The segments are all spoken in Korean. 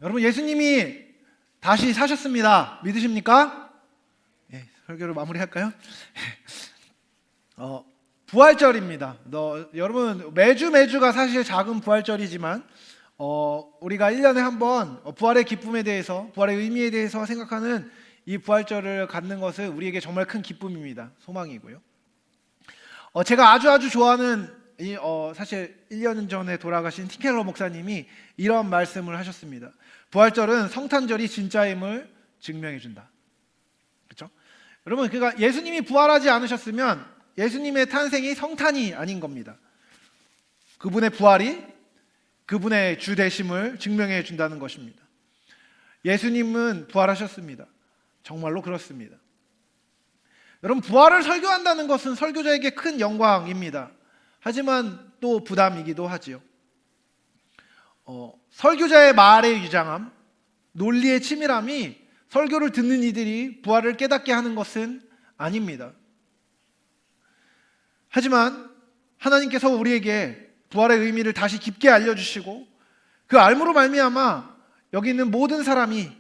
여러분, 예수님이 다시 사셨습니다. 믿으십니까? 예, 설교를 마무리할까요? 부활절입니다. 여러분, 매주가 사실 작은 부활절이지만 우리가 1년에 한 번 부활의 기쁨에 대해서, 부활의 의미에 대해서 생각하는 이 부활절을 갖는 것은 우리에게 정말 큰 기쁨입니다. 소망이고요. 제가 아주 좋아하는 사실 1년 전에 돌아가신 팀켈러 목사님이 이런 말씀을 하셨습니다. 부활절은 성탄절이 진짜임을 증명해 준다. 그렇죠? 여러분, 그러니까 예수님이 부활하지 않으셨으면 예수님의 탄생이 성탄이 아닌 겁니다. 그분의 부활이 그분의 주 되심을 증명해 준다는 것입니다. 예수님은 부활하셨습니다. 정말로 그렇습니다. 여러분, 부활을 설교한다는 것은 설교자에게 큰 영광입니다. 하지만 또 부담이기도 하지요. 설교자의 말의 유장함, 논리의 치밀함이 설교를 듣는 이들이 부활을 깨닫게 하는 것은 아닙니다. 하지만 하나님께서 우리에게 부활의 의미를 다시 깊게 알려주시고 그 알므로 말미암아 여기 있는 모든 사람이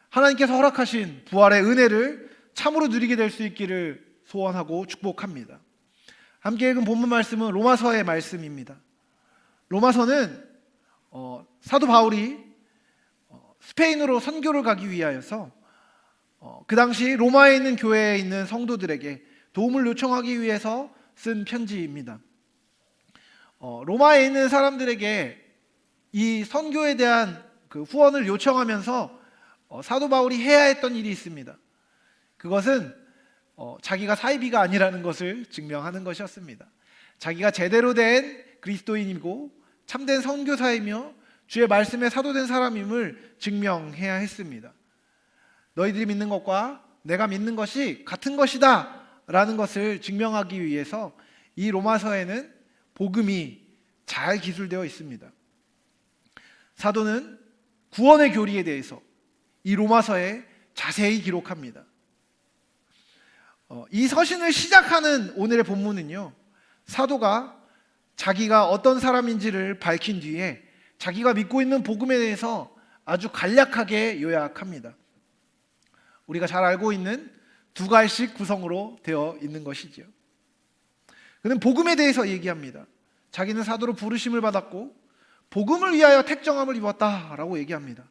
하나님께서 허락하신 부활의 은혜를 참으로 누리게 될 수 있기를 소원하고 축복합니다. 함께 읽은 본문 말씀은 로마서의 말씀입니다. 로마서는 사도 바울이 스페인으로 선교를 가기 위하여서 그 당시 로마에 있는 교회에 있는 성도들에게 도움을 요청하기 위해서 쓴 편지입니다. 로마에 있는 사람들에게 이 선교에 대한 그 후원을 요청하면서 사도 바울이 해야 했던 일이 있습니다. 그것은 자기가 사이비가 아니라는 것을 증명하는 것이었습니다. 자기가 제대로 된 그리스도인이고 참된 선교사이며 주의 말씀에 사도된 사람임을 증명해야 했습니다. 너희들이 믿는 것과 내가 믿는 것이 같은 것이다 라는 것을 증명하기 위해서 이 로마서에는 복음이 잘 기술되어 있습니다. 사도는 구원의 교리에 대해서 이 로마서에 자세히 기록합니다. 이 서신을 시작하는 오늘의 본문은요, 사도가 자기가 어떤 사람인지를 밝힌 뒤에 자기가 믿고 있는 복음에 대해서 아주 간략하게 요약합니다. 우리가 잘 알고 있는 두 갈씩 구성으로 되어 있는 것이지요. 그는 복음에 대해서 얘기합니다. 자기는 사도로 부르심을 받았고 복음을 위하여 택정함을 입었다라고 얘기합니다.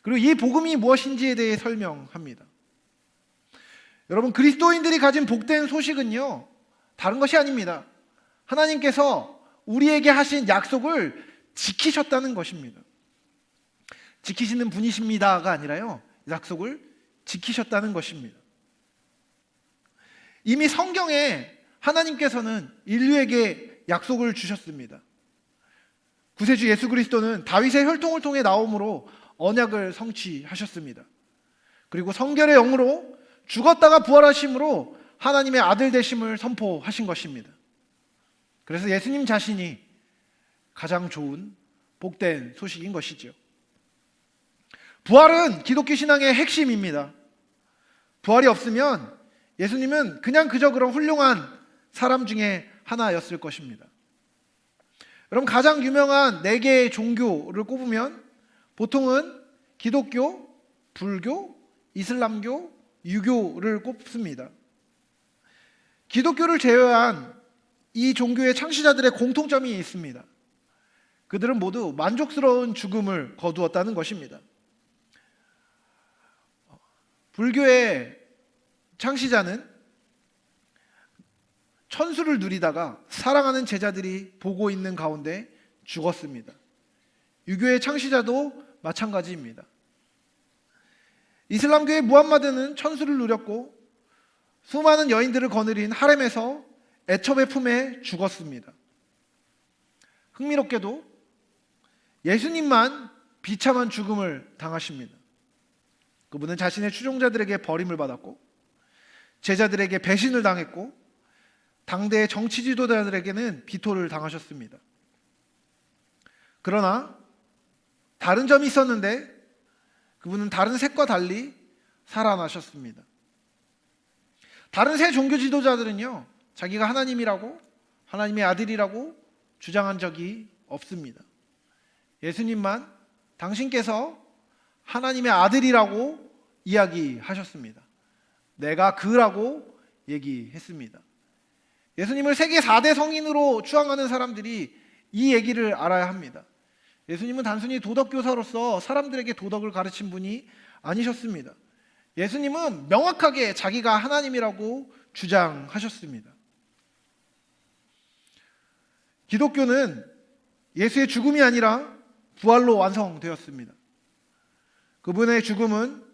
그리고 이 복음이 무엇인지에 대해 설명합니다. 여러분, 그리스도인들이 가진 복된 소식은요, 다른 것이 아닙니다. 하나님께서 우리에게 하신 약속을 지키셨다는 것입니다. 지키시는 분이십니다가 아니라요, 약속을 지키셨다는 것입니다. 이미 성경에 하나님께서는 인류에게 약속을 주셨습니다. 구세주 예수 그리스도는 다윗의 혈통을 통해 나옴으로 언약을 성취하셨습니다. 그리고 성결의 영으로 죽었다가 부활하심으로 하나님의 아들 되심을 선포하신 것입니다. 그래서 예수님 자신이 가장 좋은 복된 소식인 것이죠. 부활은 기독교 신앙의 핵심입니다. 부활이 없으면 예수님은 그저 그런 훌륭한 사람 중에 하나였을 것입니다. 여러분, 가장 유명한 4개의 종교를 꼽으면 보통은 기독교, 불교, 이슬람교, 유교를 꼽습니다. 기독교를 제외한 이 종교의 창시자들의 공통점이 있습니다. 그들은 모두 만족스러운 죽음을 거두었다는 것입니다. 불교의 창시자는 천수를 누리다가 사랑하는 제자들이 보고 있는 가운데 죽었습니다. 유교의 창시자도 마찬가지입니다. 이슬람교의 무함마드는 천수를 누렸고 수많은 여인들을 거느린 하렘에서 애첩의 품에 죽었습니다. 흥미롭게도 예수님만 비참한 죽음을 당하십니다. 그분은 자신의 추종자들에게 버림을 받았고 제자들에게 배신을 당했고 당대의 정치 지도자들에게는 비토를 당하셨습니다. 그러나 다른 점이 있었는데 그분은 다른 색과 달리 살아나셨습니다. 다른 세 종교 지도자들은요, 자기가 하나님이라고, 하나님의 아들이라고 주장한 적이 없습니다. 예수님만 당신께서 하나님의 아들이라고 이야기하셨습니다. 내가 그라고 얘기했습니다. 예수님을 세계 4대 성인으로 추앙하는 사람들이 이 얘기를 알아야 합니다. 예수님은 단순히 도덕교사로서 사람들에게 도덕을 가르친 분이 아니셨습니다. 예수님은 명확하게 자기가 하나님이라고 주장하셨습니다. 기독교는 예수의 죽음이 아니라 부활로 완성되었습니다. 그분의 죽음은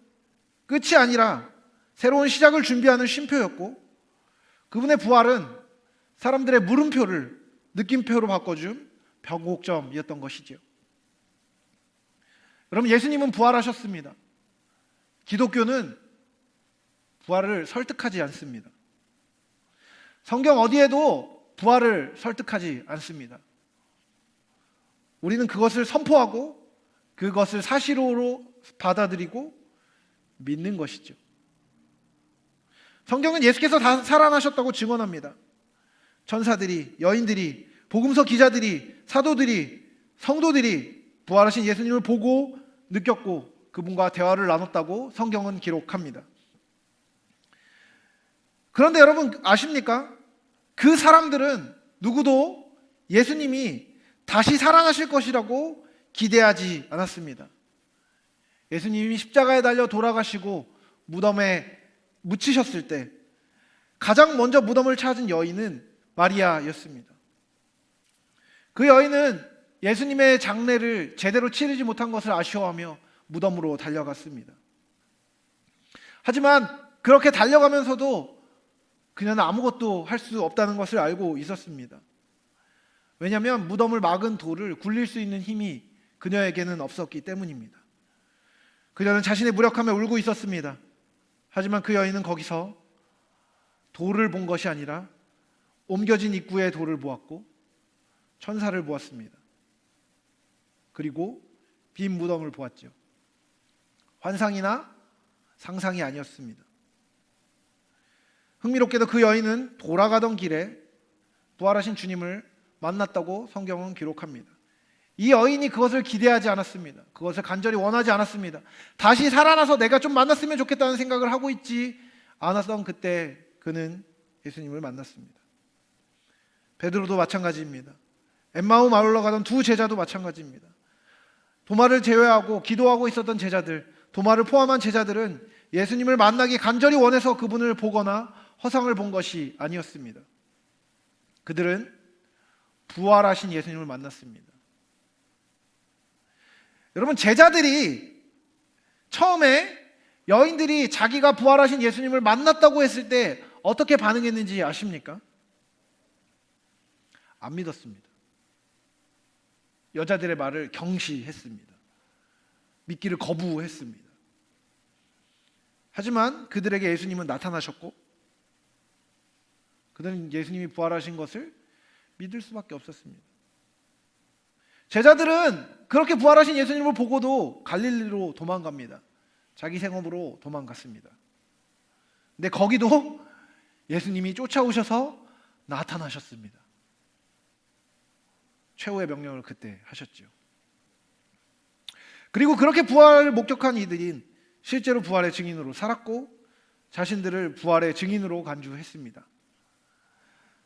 끝이 아니라 새로운 시작을 준비하는 쉼표였고, 그분의 부활은 사람들의 물음표를 느낌표로 바꿔준 변곡점이었던 것이지요. 여러분, 예수님은 부활하셨습니다. 기독교는 부활을 설득하지 않습니다. 성경 어디에도 부활을 설득하지 않습니다. 우리는 그것을 선포하고 그것을 사실로 받아들이고 믿는 것이죠. 성경은 예수께서 다 살아나셨다고 증언합니다. 천사들이, 여인들이, 복음서 기자들이, 사도들이, 성도들이 부활하신 예수님을 보고 느꼈고 그분과 대화를 나눴다고 성경은 기록합니다. 그런데 여러분 아십니까? 그 사람들은 누구도 예수님이 다시 살아나실 것이라고 기대하지 않았습니다. 예수님이 십자가에 달려 돌아가시고 무덤에 묻히셨을 때 가장 먼저 무덤을 찾은 여인은 마리아였습니다. 그 여인은 예수님의 장례를 제대로 치르지 못한 것을 아쉬워하며 무덤으로 달려갔습니다. 하지만 그렇게 달려가면서도 그녀는 아무것도 할 수 없다는 것을 알고 있었습니다. 왜냐하면 무덤을 막은 돌을 굴릴 수 있는 힘이 그녀에게는 없었기 때문입니다. 그녀는 자신의 무력함에 울고 있었습니다. 하지만 그 여인은 거기서 돌을 본 것이 아니라 옮겨진 입구에 돌을 보았고 천사를 보았습니다. 그리고 빈 무덤을 보았죠. 환상이나 상상이 아니었습니다. 흥미롭게도 그 여인은 돌아가던 길에 부활하신 주님을 만났다고 성경은 기록합니다. 이 여인이 그것을 기대하지 않았습니다. 그것을 간절히 원하지 않았습니다. 다시 살아나서 내가 좀 만났으면 좋겠다는 생각을 하고 있지 않았던 그때 그는 예수님을 만났습니다. 베드로도 마찬가지입니다. 엠마오 마을로 가던 두 제자도 마찬가지입니다. 도마를 제외하고 기도하고 있었던 제자들, 도마를 포함한 제자들은 예수님을 만나기 간절히 원해서 그분을 보거나 허상을 본 것이 아니었습니다. 그들은 부활하신 예수님을 만났습니다. 여러분, 제자들이 처음에 여인들이 자기가 부활하신 예수님을 만났다고 했을 때 어떻게 반응했는지 아십니까? 안 믿었습니다. 여자들의 말을 경시했습니다. 믿기를 거부했습니다. 하지만 그들에게 예수님은 나타나셨고 그들은 예수님이 부활하신 것을 믿을 수밖에 없었습니다. 제자들은 그렇게 부활하신 예수님을 보고도 갈릴리로 도망갑니다. 자기 생업으로 도망갔습니다. 근데 거기도 예수님이 쫓아오셔서 나타나셨습니다. 최후의 명령을 그때 하셨죠. 그리고 그렇게 부활을 목격한 이들인 실제로 부활의 증인으로 살았고 자신들을 부활의 증인으로 간주했습니다.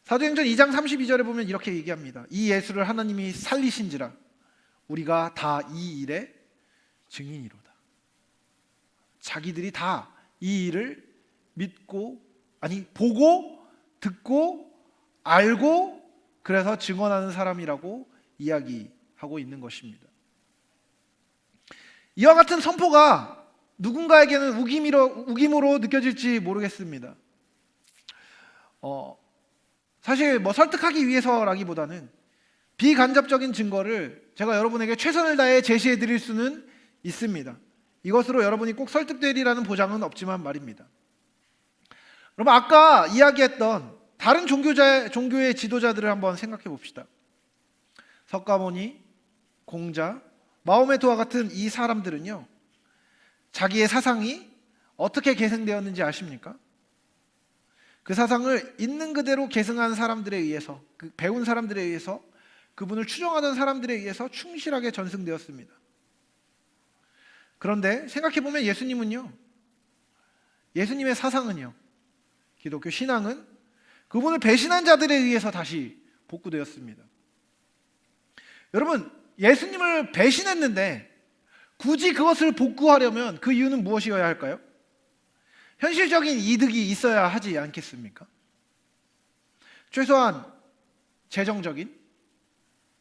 사도행전 2장 32절에 보면 이렇게 얘기합니다. 이 예수를 하나님이 살리신지라 우리가 다 이 일의 증인이로다. 자기들이 다 이 일을 믿고 보고 듣고 알고 그래서 증언하는 사람이라고 이야기하고 있는 것입니다. 이와 같은 선포가 누군가에게는 우김으로 느껴질지 모르겠습니다. 사실 설득하기 위해서라기보다는 비간접적인 증거를 제가 여러분에게 최선을 다해 제시해 드릴 수는 있습니다. 이것으로 여러분이 꼭 설득되리라는 보장은 없지만 말입니다. 여러분, 아까 이야기했던 다른 종교의 지도자들을 한번 생각해 봅시다. 석가모니, 공자, 마호메트와 같은 이 사람들은요, 자기의 사상이 어떻게 계승되었는지 아십니까? 그 사상을 있는 그대로 계승한 사람들에 의해서, 배운 사람들에 의해서, 그분을 추종하던 사람들에 의해서 충실하게 전승되었습니다. 그런데 생각해보면 예수님의 사상은요, 기독교 신앙은 그분을 배신한 자들에 의해서 다시 복구되었습니다. 여러분, 예수님을 배신했는데 굳이 그것을 복구하려면 그 이유는 무엇이어야 할까요? 현실적인 이득이 있어야 하지 않겠습니까? 최소한 재정적인,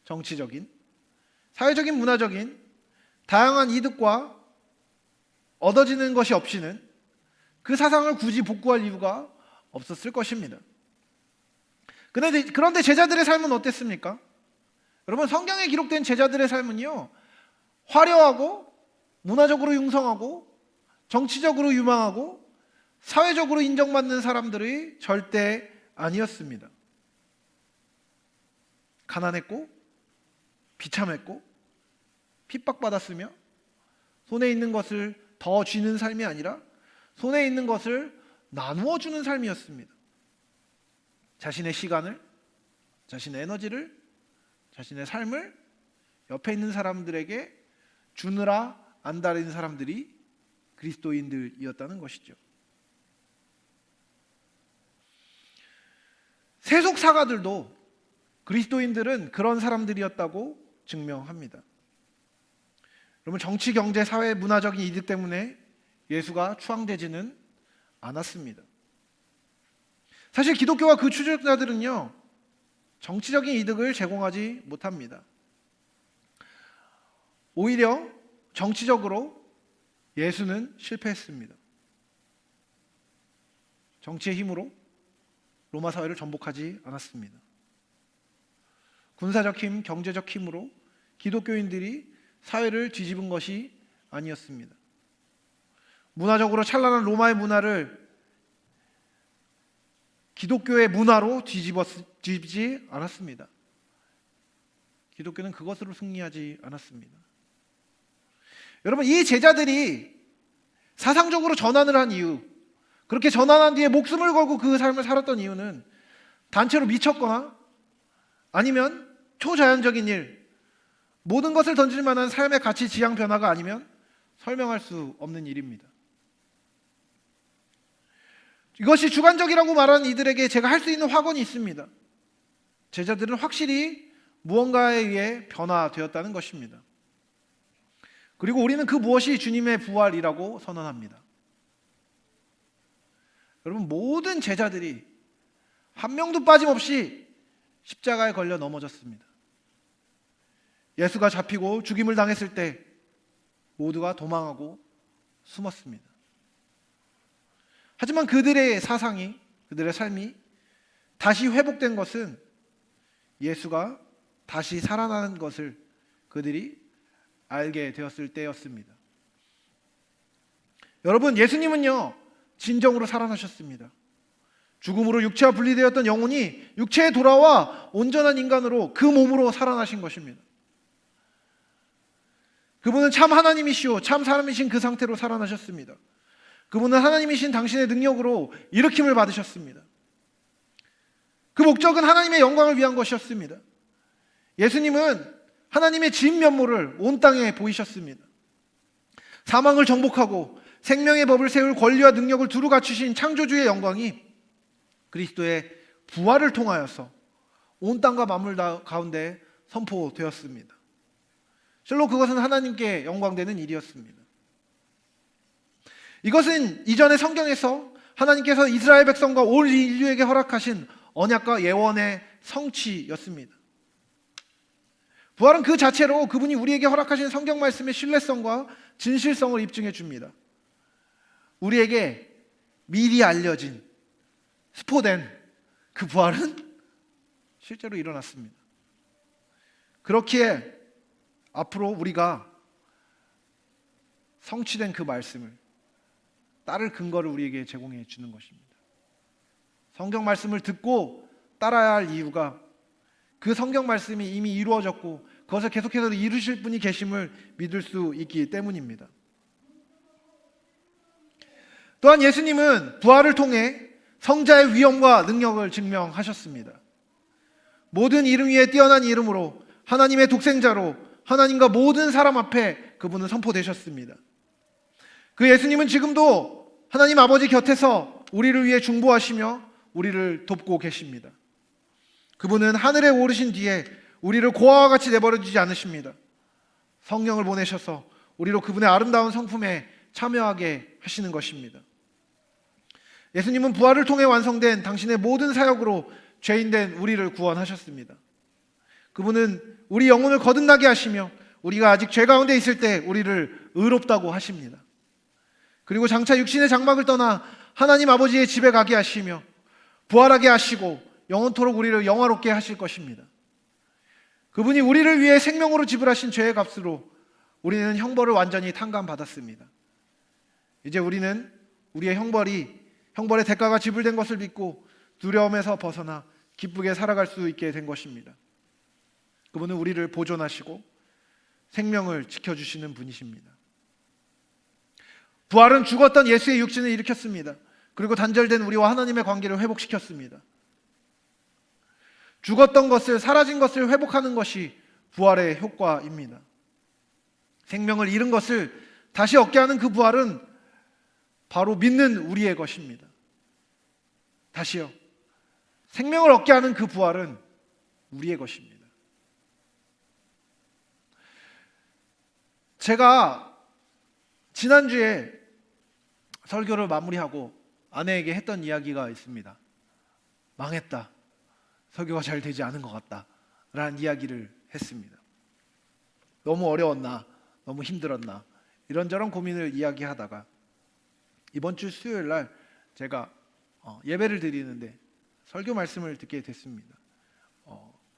정치적인, 사회적인, 문화적인 다양한 이득과 얻어지는 것이 없이는 그 사상을 굳이 복구할 이유가 없었을 것입니다. 그런데 제자들의 삶은 어땠습니까? 여러분, 성경에 기록된 제자들의 삶은요, 화려하고 문화적으로 융성하고 정치적으로 유망하고 사회적으로 인정받는 사람들이 절대 아니었습니다. 가난했고 비참했고 핍박받았으며 손에 있는 것을 더 쥐는 삶이 아니라 손에 있는 것을 나누어 주는 삶이었습니다. 자신의 시간을, 자신의 에너지를, 자신의 삶을 옆에 있는 사람들에게 주느라 안달인 사람들이 그리스도인들이었다는 것이죠. 세속 사가들도 그리스도인들은 그런 사람들이었다고 증명합니다. 여러분, 정치, 경제, 사회, 문화적인 이득 때문에 예수가 추앙되지는 않았습니다. 사실 기독교와 그 추종자들은요, 정치적인 이득을 제공하지 못합니다. 오히려 정치적으로 예수는 실패했습니다. 정치의 힘으로 로마 사회를 전복하지 않았습니다. 군사적 힘, 경제적 힘으로 기독교인들이 사회를 뒤집은 것이 아니었습니다. 문화적으로 찬란한 로마의 문화를 기독교의 문화로 뒤집지 않았습니다. 기독교는 그것으로 승리하지 않았습니다. 여러분, 이 제자들이 사상적으로 전환을 한 이유, 그렇게 전환한 뒤에 목숨을 걸고 그 삶을 살았던 이유는 단체로 미쳤거나 아니면 초자연적인 일, 모든 것을 던질 만한 삶의 가치 지향 변화가 아니면 설명할 수 없는 일입니다. 이것이 주관적이라고 말하는 이들에게 제가 할 수 있는 확언이 있습니다. 제자들은 확실히 무언가에 의해 변화되었다는 것입니다. 그리고 우리는 그 무엇이 주님의 부활이라고 선언합니다. 여러분, 모든 제자들이 한 명도 빠짐없이 십자가에 걸려 넘어졌습니다. 예수가 잡히고 죽임을 당했을 때 모두가 도망하고 숨었습니다. 하지만 그들의 사상이, 그들의 삶이 다시 회복된 것은 예수가 다시 살아나는 것을 그들이 알게 되었을 때였습니다. 여러분, 예수님은요, 진정으로 살아나셨습니다. 죽음으로 육체와 분리되었던 영혼이 육체에 돌아와 온전한 인간으로 그 몸으로 살아나신 것입니다. 그분은 참 하나님이시오 참 사람이신 그 상태로 살아나셨습니다. 그분은 하나님이신 당신의 능력으로 일으킴을 받으셨습니다. 그 목적은 하나님의 영광을 위한 것이었습니다. 예수님은 하나님의 진면모를 온 땅에 보이셨습니다. 사망을 정복하고 생명의 법을 세울 권리와 능력을 두루 갖추신 창조주의 영광이 그리스도의 부활을 통하여서 온 땅과 만물 가운데 선포되었습니다. 실로 그것은 하나님께 영광되는 일이었습니다. 이것은 이전의 성경에서 하나님께서 이스라엘 백성과 올 인류에게 허락하신 언약과 예언의 성취였습니다. 부활은 그 자체로 그분이 우리에게 허락하신 성경 말씀의 신뢰성과 진실성을 입증해 줍니다. 우리에게 미리 알려진, 스포된 그 부활은 실제로 일어났습니다. 그렇기에 앞으로 우리가 성취된 그 말씀을 따를 근거를 우리에게 제공해 주는 것입니다. 성경 말씀을 듣고 따라야 할 이유가 그 성경 말씀이 이미 이루어졌고 그것을 계속해서 이루실 분이 계심을 믿을 수 있기 때문입니다. 또한 예수님은 부활을 통해 성자의 위엄과 능력을 증명하셨습니다. 모든 이름 위에 뛰어난 이름으로 하나님의 독생자로 하나님과 모든 사람 앞에 그분은 선포되셨습니다. 그 예수님은 지금도 하나님 아버지 곁에서 우리를 위해 중보하시며 우리를 돕고 계십니다. 그분은 하늘에 오르신 뒤에 우리를 고아와 같이 내버려 두지 않으십니다. 성령을 보내셔서 우리로 그분의 아름다운 성품에 참여하게 하시는 것입니다. 예수님은 부활을 통해 완성된 당신의 모든 사역으로 죄인된 우리를 구원하셨습니다. 그분은 우리 영혼을 거듭나게 하시며 우리가 아직 죄 가운데 있을 때 우리를 의롭다고 하십니다. 그리고 장차 육신의 장막을 떠나 하나님 아버지의 집에 가게 하시며 부활하게 하시고 영원토록 우리를 영화롭게 하실 것입니다. 그분이 우리를 위해 생명으로 지불하신 죄의 값으로 우리는 형벌을 완전히 탕감받았습니다. 이제 우리는 우리의 형벌의 대가가 지불된 것을 믿고 두려움에서 벗어나 기쁘게 살아갈 수 있게 된 것입니다. 그분은 우리를 보존하시고 생명을 지켜주시는 분이십니다. 부활은 죽었던 예수의 육신을 일으켰습니다. 그리고 단절된 우리와 하나님의 관계를 회복시켰습니다. 죽었던 것을, 사라진 것을 회복하는 것이 부활의 효과입니다. 생명을 잃은 것을 다시 얻게 하는 그 부활은 바로 믿는 우리의 것입니다. 다시요. 생명을 얻게 하는 그 부활은 우리의 것입니다. 제가 지난주에 설교를 마무리하고 아내에게 했던 이야기가 있습니다. 망했다. 설교가 잘 되지 않은 것 같다. 라는 이야기를 했습니다. 너무 어려웠나? 너무 힘들었나? 이런저런 고민을 이야기하다가 이번 주 수요일 날 제가 예배를 드리는데 설교 말씀을 듣게 됐습니다.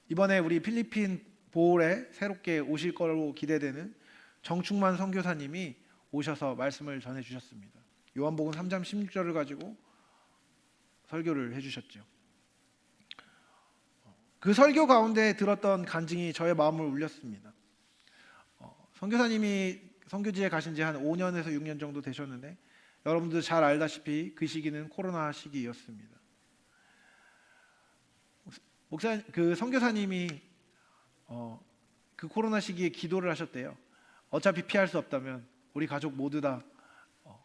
이번에 우리 필리핀 보홀에 새롭게 오실 거로 기대되는 정충만 선교사님이 오셔서 말씀을 전해 주셨습니다. 요한복음 3장 16절을 가지고 설교를 해주셨죠. 그 설교 가운데 들었던 간증이 저의 마음을 울렸습니다. 선교사님이 선교지에 가신 지 한 5년에서 6년 정도 되셨는데 여러분들 잘 알다시피 그 시기는 코로나 시기였습니다. 그 선교사님이 그 코로나 시기에 기도를 하셨대요. 어차피 피할 수 없다면 우리 가족 모두 다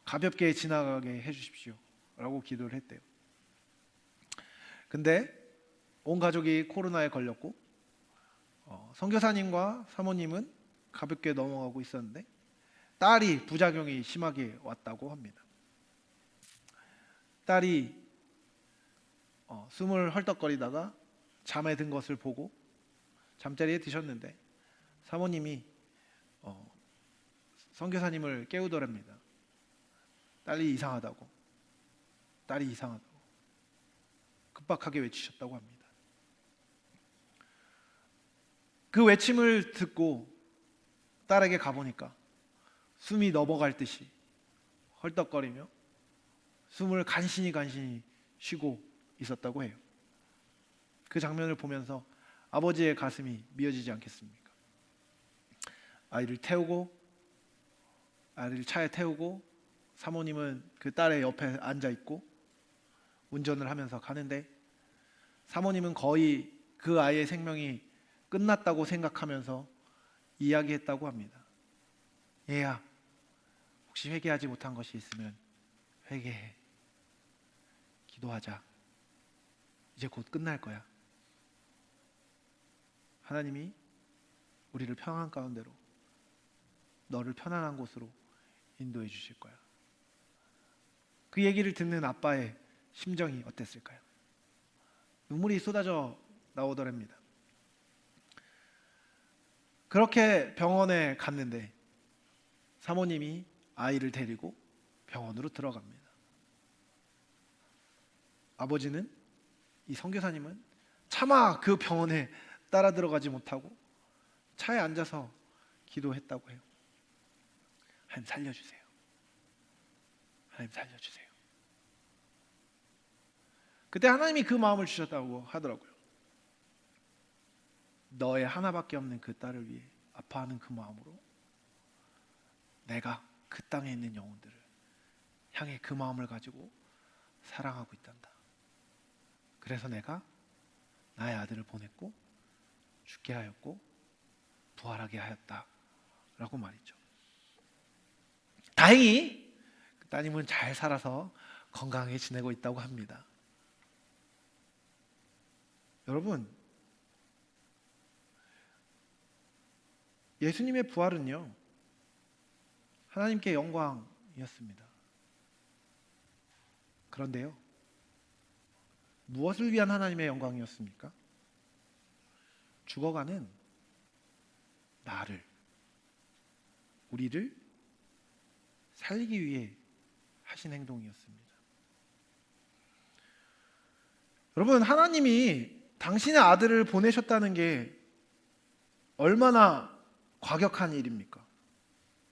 가볍게 지나가게 해주십시오 라고 기도를 했대요. 근데 온 가족이 코로나에 걸렸고 선교사님과 사모님은 가볍게 넘어가고 있었는데 딸이 부작용이 심하게 왔다고 합니다. 딸이 숨을 헐떡거리다가 잠에 든 것을 보고 잠자리에 드셨는데 사모님이 선교사님을 깨우더랍니다. 딸이 이상하다고 급박하게 외치셨다고 합니다. 그 외침을 듣고 딸에게 가보니까 숨이 넘어갈 듯이 헐떡거리며 숨을 간신히 쉬고 있었다고 해요. 그 장면을 보면서 아버지의 가슴이 미어지지 않겠습니까? 아이를 차에 태우고 사모님은 그 딸의 옆에 앉아 있고 운전을 하면서 가는데 사모님은 거의 그 아이의 생명이 끝났다고 생각하면서 이야기했다고 합니다. 얘야, 혹시 회개하지 못한 것이 있으면 회개해. 기도하자. 이제 곧 끝날 거야. 하나님이 우리를 평안 가운데로, 너를 편안한 곳으로 인도해 주실 거야. 그 얘기를 듣는 아빠의 심정이 어땠을까요? 눈물이 쏟아져 나오더랍니다. 그렇게 병원에 갔는데 사모님이 아이를 데리고 병원으로 들어갑니다. 아버지는, 이 선교사님은 차마 그 병원에 따라 들어가지 못하고 차에 앉아서 기도했다고 해요. 하나님 살려주세요. 하나님 살려주세요. 그때 하나님이 그 마음을 주셨다고 하더라고요. 너의 하나밖에 없는 그 딸을 위해 아파하는 그 마음으로 내가 그 땅에 있는 영혼들을 향해 그 마음을 가지고 사랑하고 있단다. 그래서 내가 나의 아들을 보냈고 죽게 하였고 부활하게 하였다 라고 말이죠. 다행히 따님은 잘 살아서 건강하게 지내고 있다고 합니다. 여러분, 예수님의 부활은요, 하나님께 영광이었습니다. 그런데요, 무엇을 위한 하나님의 영광이었습니까? 죽어가는 나를, 우리를 살리기 위해 하신 행동이었습니다. 여러분, 하나님이 당신의 아들을 보내셨다는 게 얼마나 과격한 일입니까?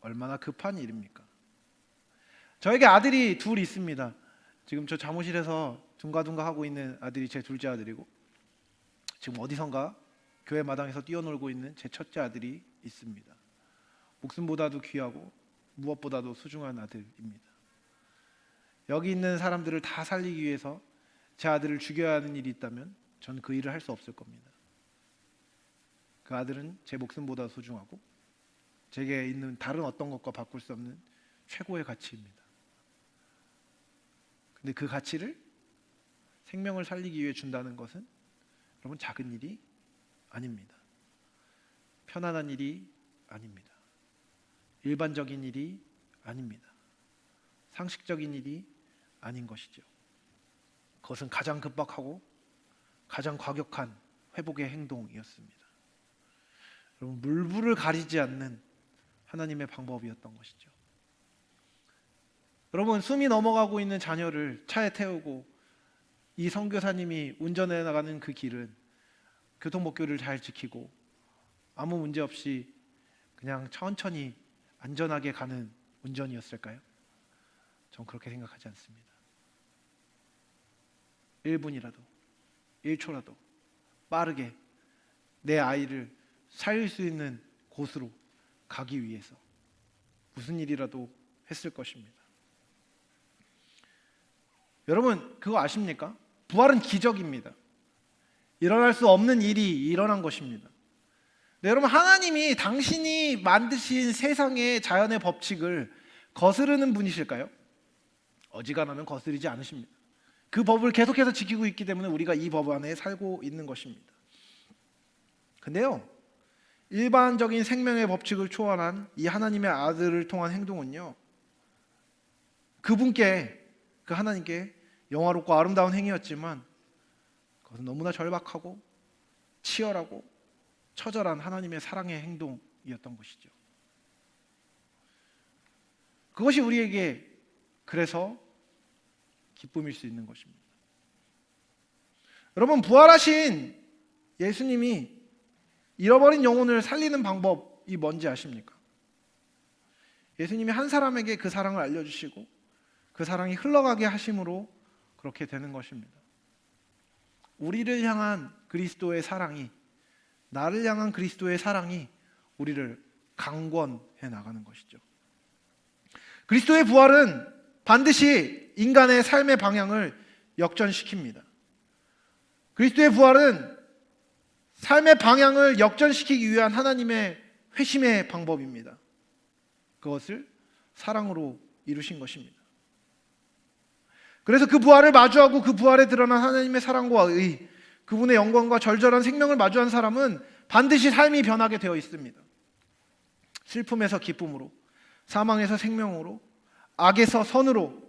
얼마나 급한 일입니까? 저에게 아들이 둘 있습니다. 지금 저 사무실에서 둥가둥가 하고 있는 아들이 제 둘째 아들이고, 지금 어디선가 교회 마당에서 뛰어놀고 있는 제 첫째 아들이 있습니다. 목숨보다도 귀하고 무엇보다도 소중한 아들입니다. 여기 있는 사람들을 다 살리기 위해서 제 아들을 죽여야 하는 일이 있다면 전 그 일을 할 수 없을 겁니다. 그 아들은 제 목숨보다 소중하고 제게 있는 다른 어떤 것과 바꿀 수 없는 최고의 가치입니다. 근데 그 가치를 생명을 살리기 위해 준다는 것은 여러분 작은 일이 아닙니다. 편안한 일이 아닙니다. 일반적인 일이 아닙니다. 상식적인 일이 아닌 것이죠. 그것은 가장 급박하고 가장 과격한 회복의 행동이었습니다. 여러분, 물불을 가리지 않는 하나님의 방법이었던 것이죠. 여러분, 숨이 넘어가고 있는 자녀를 차에 태우고 이 선교사님이 운전해 나가는 그 길은 교통법규를 잘 지키고 아무 문제 없이 그냥 천천히 안전하게 가는 운전이었을까요? 전 그렇게 생각하지 않습니다. 1분이라도 1초라도 빠르게 내 아이를 살릴 수 있는 곳으로 가기 위해서 무슨 일이라도 했을 것입니다. 여러분, 그거 아십니까? 부활은 기적입니다. 일어날 수 없는 일이 일어난 것입니다. 네, 여러분, 하나님이 당신이 만드신 세상의 자연의 법칙을 거스르는 분이실까요? 어지간하면 거스르지 않으십니다. 그 법을 계속해서 지키고 있기 때문에 우리가 이 법 안에 살고 있는 것입니다. 근데요, 일반적인 생명의 법칙을 초월한 이 하나님의 아들을 통한 행동은요, 그분께, 그 하나님께 영화롭고 아름다운 행위였지만 그것은 너무나 절박하고 치열하고 처절한 하나님의 사랑의 행동이었던 것이죠. 그것이 우리에게 그래서 기쁨일 수 있는 것입니다. 여러분, 부활하신 예수님이 잃어버린 영혼을 살리는 방법이 뭔지 아십니까? 예수님이 한 사람에게 그 사랑을 알려주시고 그 사랑이 흘러가게 하심으로 그렇게 되는 것입니다. 우리를 향한 그리스도의 사랑이, 나를 향한 그리스도의 사랑이 우리를 강권해 나가는 것이죠. 그리스도의 부활은 반드시 인간의 삶의 방향을 역전시킵니다. 그리스도의 부활은 삶의 방향을 역전시키기 위한 하나님의 회심의 방법입니다. 그것을 사랑으로 이루신 것입니다. 그래서 그 부활을 마주하고 그 부활에 드러난 하나님의 사랑과 의, 그분의 영광과 절절한 생명을 마주한 사람은 반드시 삶이 변하게 되어 있습니다. 슬픔에서 기쁨으로, 사망에서 생명으로, 악에서 선으로,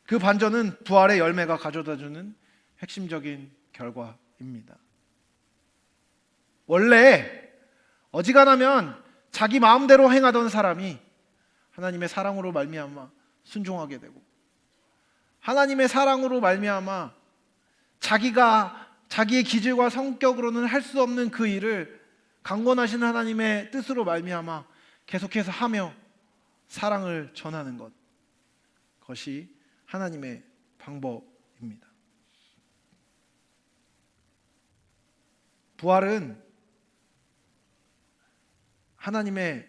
그 반전은 부활의 열매가 가져다주는 핵심적인 결과입니다. 원래 어지간하면 자기 마음대로 행하던 사람이 하나님의 사랑으로 말미암아 순종하게 되고, 하나님의 사랑으로 말미암아 자기의 기질과 성격으로는 할 수 없는 그 일을 강권하신 하나님의 뜻으로 말미암아 계속해서 하며 사랑을 전하는 것, 그것이 하나님의 방법입니다. 부활은 하나님의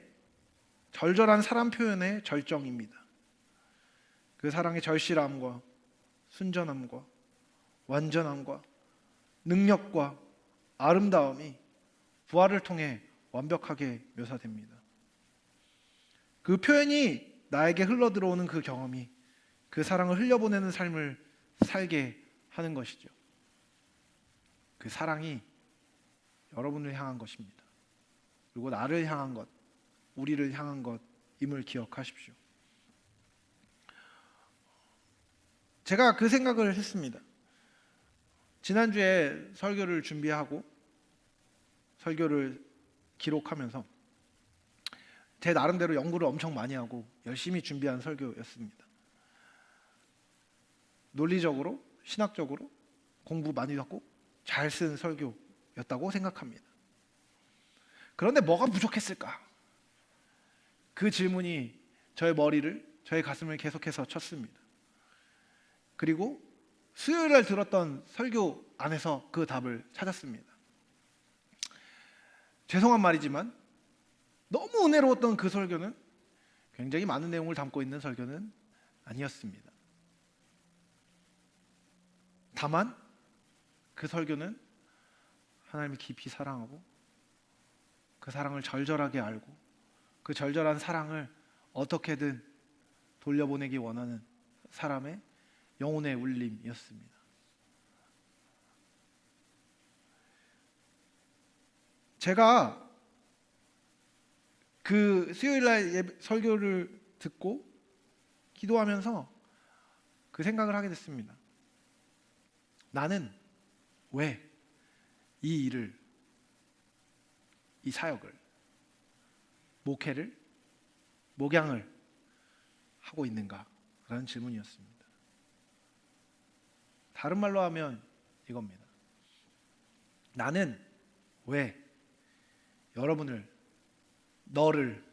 절절한 사랑 표현의 절정입니다. 그 사랑의 절실함과 순전함과 완전함과 능력과 아름다움이 부활을 통해 완벽하게 묘사됩니다. 그 표현이 나에게 흘러들어오는 그 경험이 그 사랑을 흘려보내는 삶을 살게 하는 것이죠. 그 사랑이 여러분을 향한 것입니다. 그리고 나를 향한 것, 우리를 향한 것임을 기억하십시오. 제가 그 생각을 했습니다. 지난주에 설교를 준비하고 설교를 기록하면서 제 나름대로 연구를 엄청 많이 하고 열심히 준비한 설교였습니다. 논리적으로, 신학적으로 공부 많이 하고 잘 쓴 설교였다고 생각합니다. 그런데 뭐가 부족했을까? 그 질문이 저의 머리를, 저의 가슴을 계속해서 쳤습니다. 그리고 수요일날 들었던 설교 안에서 그 답을 찾았습니다. 죄송한 말이지만 너무 은혜로웠던 그 설교는 굉장히 많은 내용을 담고 있는 설교는 아니었습니다. 다만 그 설교는 하나님을 깊이 사랑하고 그 사랑을 절절하게 알고 그 절절한 사랑을 어떻게든 돌려보내기 원하는 사람의 영혼의 울림이었습니다. 제가 그 수요일날 설교를 듣고 기도하면서 그 생각을 하게 됐습니다. 나는 왜 이 일을, 이 사역을, 목회를, 목양을 하고 있는가라는 질문이었습니다. 다른 말로 하면 이겁니다. 나는 왜 여러분을, 너를,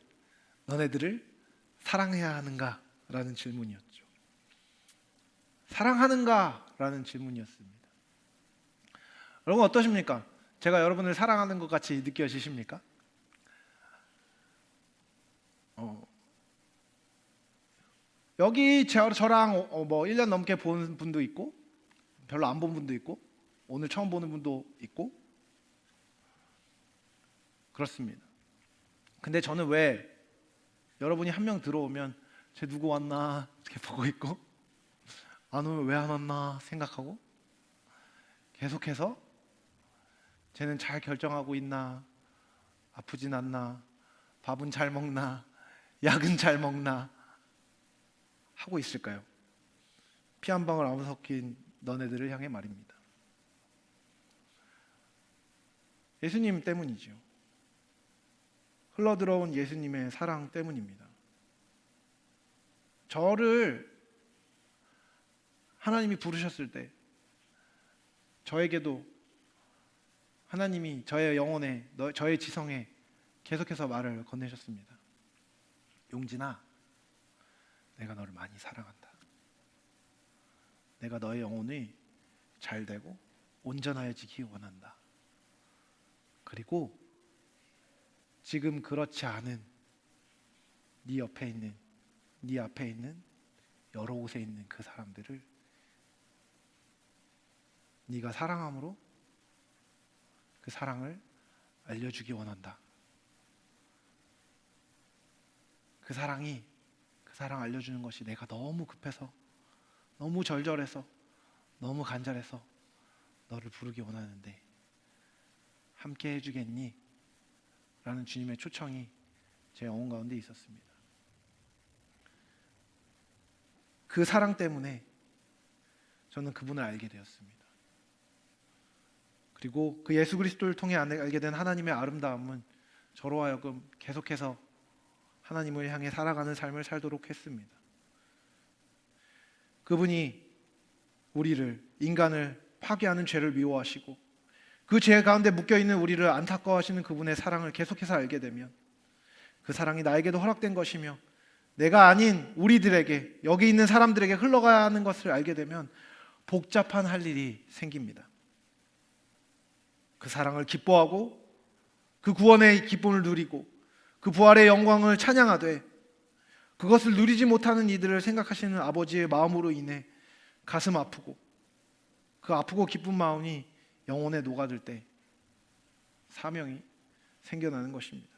너네들을 사랑해야 하는가라는 질문이었죠. 사랑하는가라는 질문이었습니다. 여러분 어떠십니까? 제가 여러분을 사랑하는 것 같이 느껴지십니까? 여기 저랑 뭐 1년 넘게 본 분도 있고 별로 안 본 분도 있고 오늘 처음 보는 분도 있고 그렇습니다. 근데 저는 왜 여러분이 한 명 들어오면 쟤 누구 왔나 이렇게 보고 있고 안 오면 왜 안 왔나 생각하고 계속해서 쟤는 잘 결정하고 있나, 아프진 않나, 밥은 잘 먹나, 약은 잘 먹나 하고 있을까요? 피 한 방울 안 섞인 너네들을 향해 말입니다. 예수님 때문이죠. 흘러들어온 예수님의 사랑 때문입니다. 저를 하나님이 부르셨을 때 저에게도 하나님이 저의 영혼에, 저의 지성에 계속해서 말을 건네셨습니다. 용진아, 내가 너를 많이 사랑한다. 내가 너의 영혼이 잘되고 온전해지기 원한다. 그리고 지금 그렇지 않은 네 옆에 있는, 네 앞에 있는 여러 곳에 있는 그 사람들을 네가 사랑함으로 그 사랑을 알려주기 원한다. 그 사랑 알려주는 것이 내가 너무 급해서, 너무 절절해서, 너무 간절해서 너를 부르기 원하는데 함께 해주겠니? 라는 주님의 초청이 제 영혼 가운데 있었습니다. 그 사랑 때문에 저는 그분을 알게 되었습니다. 그리고 그 예수 그리스도를 통해 알게 된 하나님의 아름다움은 저로 하여금 계속해서 하나님을 향해 살아가는 삶을 살도록 했습니다. 그분이 우리를, 인간을 파괴하는 죄를 미워하시고 그 죄 가운데 묶여있는 우리를 안타까워하시는 그분의 사랑을 계속해서 알게 되면 그 사랑이 나에게도 허락된 것이며 내가 아닌 우리들에게, 여기 있는 사람들에게 흘러가야 하는 것을 알게 되면 복잡한 할 일이 생깁니다. 그 사랑을 기뻐하고 그 구원의 기쁨을 누리고 그 부활의 영광을 찬양하되 그것을 누리지 못하는 이들을 생각하시는 아버지의 마음으로 인해 가슴 아프고 그 아프고 기쁜 마음이 영혼에 녹아들 때 사명이 생겨나는 것입니다.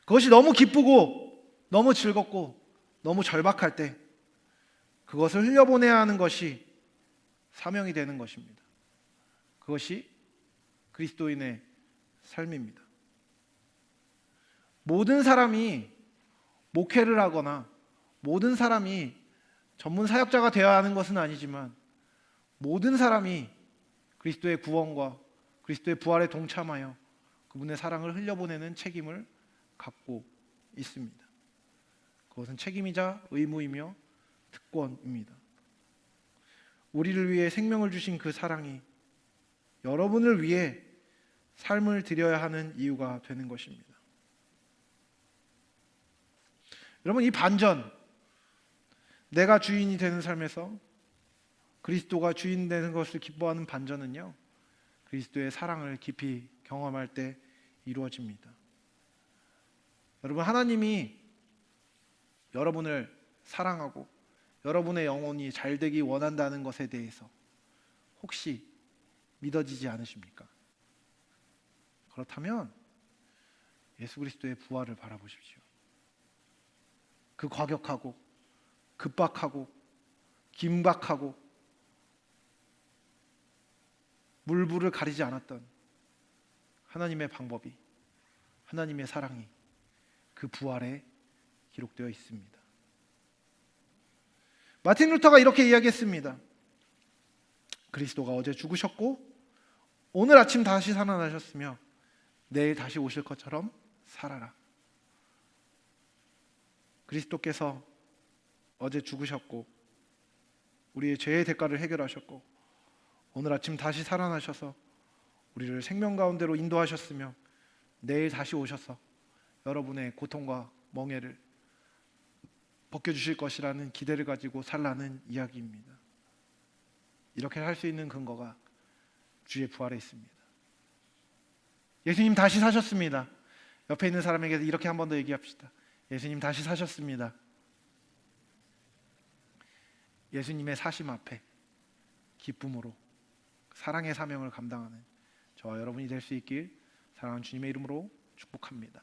그것이 너무 기쁘고 너무 즐겁고 너무 절박할 때 그것을 흘려보내야 하는 것이 사명이 되는 것입니다. 그것이 그리스도인의 삶입니다. 모든 사람이 목회를 하거나 모든 사람이 전문 사역자가 되어야 하는 것은 아니지만 모든 사람이 그리스도의 구원과 그리스도의 부활에 동참하여 그분의 사랑을 흘려보내는 책임을 갖고 있습니다. 그것은 책임이자 의무이며 특권입니다. 우리를 위해 생명을 주신 그 사랑이 여러분을 위해 삶을 드려야 하는 이유가 되는 것입니다. 여러분, 이 반전, 내가 주인이 되는 삶에서 그리스도가 주인 되는 것을 기뻐하는 반전은요, 그리스도의 사랑을 깊이 경험할 때 이루어집니다. 여러분, 하나님이 여러분을 사랑하고 여러분의 영혼이 잘 되기 원한다는 것에 대해서 혹시 믿어지지 않으십니까? 그렇다면 예수 그리스도의 부활을 바라보십시오. 그 과격하고 급박하고 긴박하고 물불을 가리지 않았던 하나님의 방법이, 하나님의 사랑이 그 부활에 기록되어 있습니다. 마틴 루터가 이렇게 이야기했습니다. 그리스도가 어제 죽으셨고 오늘 아침 다시 살아나셨으며 내일 다시 오실 것처럼 살아라. 그리스도께서 어제 죽으셨고 우리의 죄의 대가를 해결하셨고 오늘 아침 다시 살아나셔서 우리를 생명 가운데로 인도하셨으며 내일 다시 오셔서 여러분의 고통과 멍에를 벗겨주실 것이라는 기대를 가지고 살라는 이야기입니다. 이렇게 할 수 있는 근거가 주의 부활에 있습니다. 예수님 다시 사셨습니다. 옆에 있는 사람에게 이렇게 한 번 더 얘기합시다. 예수님 다시 사셨습니다. 예수님의 사심 앞에 기쁨으로 사랑의 사명을 감당하는 저와 여러분이 될 수 있길 사랑하는 주님의 이름으로 축복합니다.